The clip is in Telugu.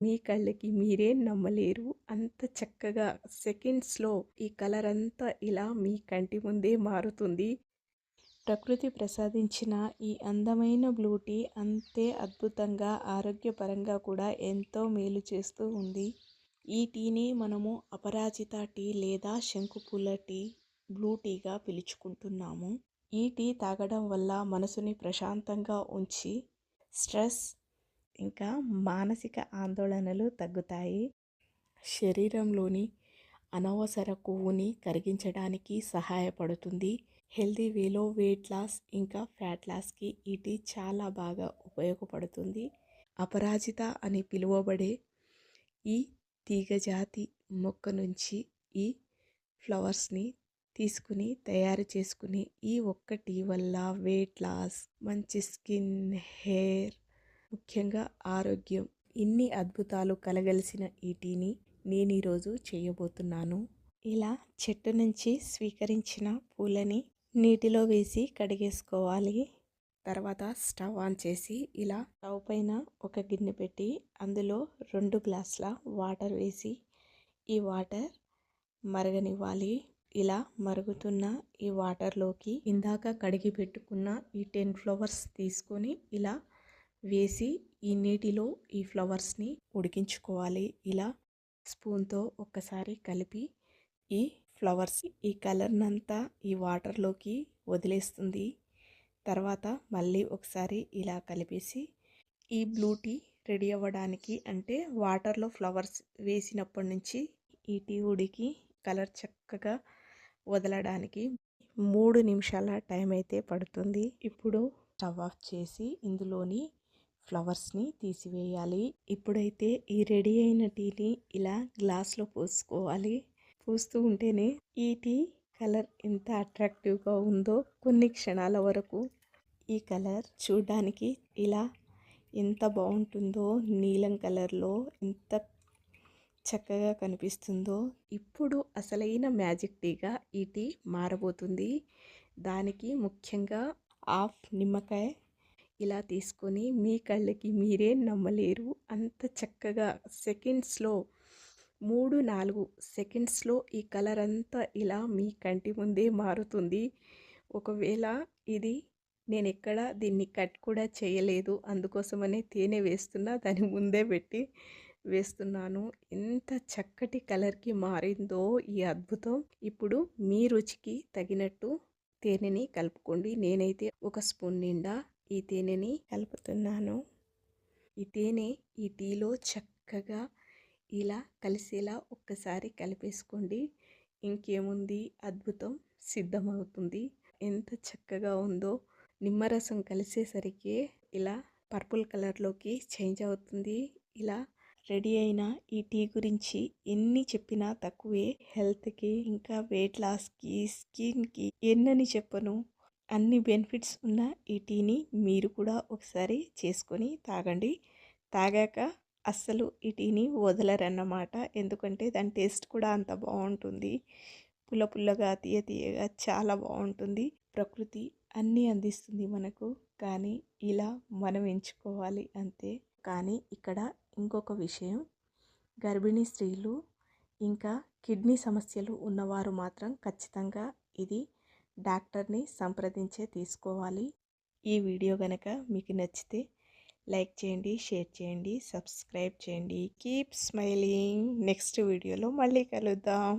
మీ కళ్ళకి మీరే నమ్మలేరు. అంత చక్కగా సెకండ్స్‌లో ఈ కలర్ అంతా ఇలా మీ కంటి ముందే మారుతుంది. ప్రకృతి ప్రసాదించిన ఈ అందమైన బ్లూ టీ అంతే అద్భుతంగా ఆరోగ్యపరంగా కూడా ఎంతో మేలు చేస్తూ ఉంది. ఈ టీని మనము అపరాజిత టీ లేదా శంకుపూల టీ, బ్లూ టీగా పిలుచుకుంటున్నాము. ఈ టీ తాగడం వల్ల మనసుని ప్రశాంతంగా ఉంచి స్ట్రెస్ ఇంకా మానసిక ఆందోళనలు తగ్గుతాయి. శరీరంలోని అనవసర కొవ్వుని కరిగించడానికి సహాయపడుతుంది. హెల్తీ వేలో వెయిట్ లాస్ ఇంకా ఫ్యాట్ లాస్కి ఈ టీ చాలా బాగా ఉపయోగపడుతుంది. అపరాజిత అని పిలువబడే ఈ తీగజాతి మొక్క నుంచి ఈ ఫ్లవర్స్ని తీసుకుని తయారు చేసుకుని ఈ ఒక్క టీ వల్ల వెయిట్ లాస్, మంచి స్కిన్, హెయిర్, ముఖ్యంగా ఆరోగ్యం, ఇన్ని అద్భుతాలు కలగలిసిన ఈ టీని నేను ఈరోజు చేయబోతున్నాను. ఇలా చెట్టు నుంచి స్వీకరించిన పూలని నీటిలో వేసి కడిగేసుకోవాలి. తర్వాత స్టవ్ ఆన్ చేసి ఇలా స్టవ్ పైన ఒక గిన్నె పెట్టి అందులో 2 గ్లాసుల వాటర్ వేసి ఈ వాటర్ మరగనివ్వాలి. ఇలా మరుగుతున్న ఈ వాటర్లోకి ఇందాక కడిగి పెట్టుకున్న ఈ 10 ఫ్లవర్స్ తీసుకొని ఇలా వేసి ఈ నీటిలో ఈ ఫ్లవర్స్ని ఉడికించుకోవాలి. ఇలా స్పూన్తో ఒక్కసారి కలిపి ఈ ఫ్లవర్స్ ఈ కలర్నంతా ఈ వాటర్లోకి వదిలేస్తుంది. తర్వాత మళ్ళీ ఒకసారి ఇలా కలిపేసి ఈ బ్లూ టీ రెడీ అవ్వడానికి, అంటే వాటర్లో ఫ్లవర్స్ వేసినప్పటి నుంచి ఈ టీ ఉడికి కలర్ చక్కగా వదలడానికి 3 నిమిషాల టైం అయితే పడుతుంది. ఇప్పుడు స్టవ్ ఆఫ్ చేసి ఇందులోని ఫ్లవర్స్ని తీసివేయాలి. ఇప్పుడైతే ఈ రెడీ అయిన టీని ఇలా గ్లాస్లో పోసుకోవాలి. పోస్తూ ఉంటేనే ఈ టీ కలర్ ఎంత అట్రాక్టివ్గా ఉందో కొన్ని క్షణాల వరకు ఈ కలర్ చూడడానికి ఇలా ఎంత బాగుంటుందో, నీలం కలర్లో ఎంత చక్కగా కనిపిస్తుందో. ఇప్పుడు అసలైన మ్యాజిక్ టీగా ఈ టీ మారబోతుంది. దానికి ముఖ్యంగా హాఫ్ నిమ్మకాయ ఇలా తీసుకొని మీ కళ్ళకి మీరే నమ్మలేరు. అంత చక్కగా సెకండ్స్లో 3-4 సెకండ్స్లో ఈ కలర్ అంతా ఇలా మీ కంటి ముందే మారుతుంది. ఒకవేళ ఇది నేను ఎక్కడ దీన్ని కట్ కూడా చేయలేదు, అందుకోసమనే తేనె వేస్తున్నా, దాని ముందే పెట్టి వేస్తున్నాను. ఎంత చక్కటి కలర్కి మారిందో ఈ అద్భుతం. ఇప్పుడు మీ రుచికి తగినట్టు తేనెని కలుపుకోండి. నేనైతే 1 స్పూన్ నిండా ఈ తేనెని కలుపుతున్నాను. ఈ తేనె ఈ టీలో చక్కగా ఇలా కలిసేలా ఒక్కసారి కలిపేసుకోండి. ఇంకేముంది, అద్భుతం సిద్ధమవుతుంది. ఎంత చక్కగా ఉందో. నిమ్మరసం కలిసేసరికి ఇలా పర్పుల్ కలర్లోకి చేంజ్ అవుతుంది. ఇలా రెడీ అయిన ఈ టీ గురించి ఎన్ని చెప్పినా తక్కువే. హెల్త్కి ఇంకా వెయిట్ లాస్కి, స్కిన్కి ఎన్నని చెప్పను. అన్ని బెనిఫిట్స్ ఉన్న ఈ టీని మీరు కూడా ఒకసారి చేసుకొని తాగండి. తాగాక అస్సలు ఈ టీని వదలరన్నమాట. ఎందుకంటే దాని టేస్ట్ కూడా అంత బాగుంటుంది. పుల్ల పుల్లగా, తీయ తీయగా చాలా బాగుంటుంది. ప్రకృతి అన్నీ అందిస్తుంది మనకు, కానీ ఇలా మనం ఎంచుకోవాలి అంతే. కానీ ఇక్కడ ఇంకొక విషయం, గర్భిణీ స్త్రీలు ఇంకా కిడ్నీ సమస్యలు ఉన్నవారు మాత్రం ఖచ్చితంగా ఇది డాక్టర్ని సంప్రదించే తీసుకోవాలి. ఈ వీడియో కనుక మీకు నచ్చితే లైక్ చేయండి, షేర్ చేయండి, సబ్స్క్రైబ్ చేయండి. Keep smiling. నెక్స్ట్ వీడియోలో మళ్ళీ కలుద్దాం.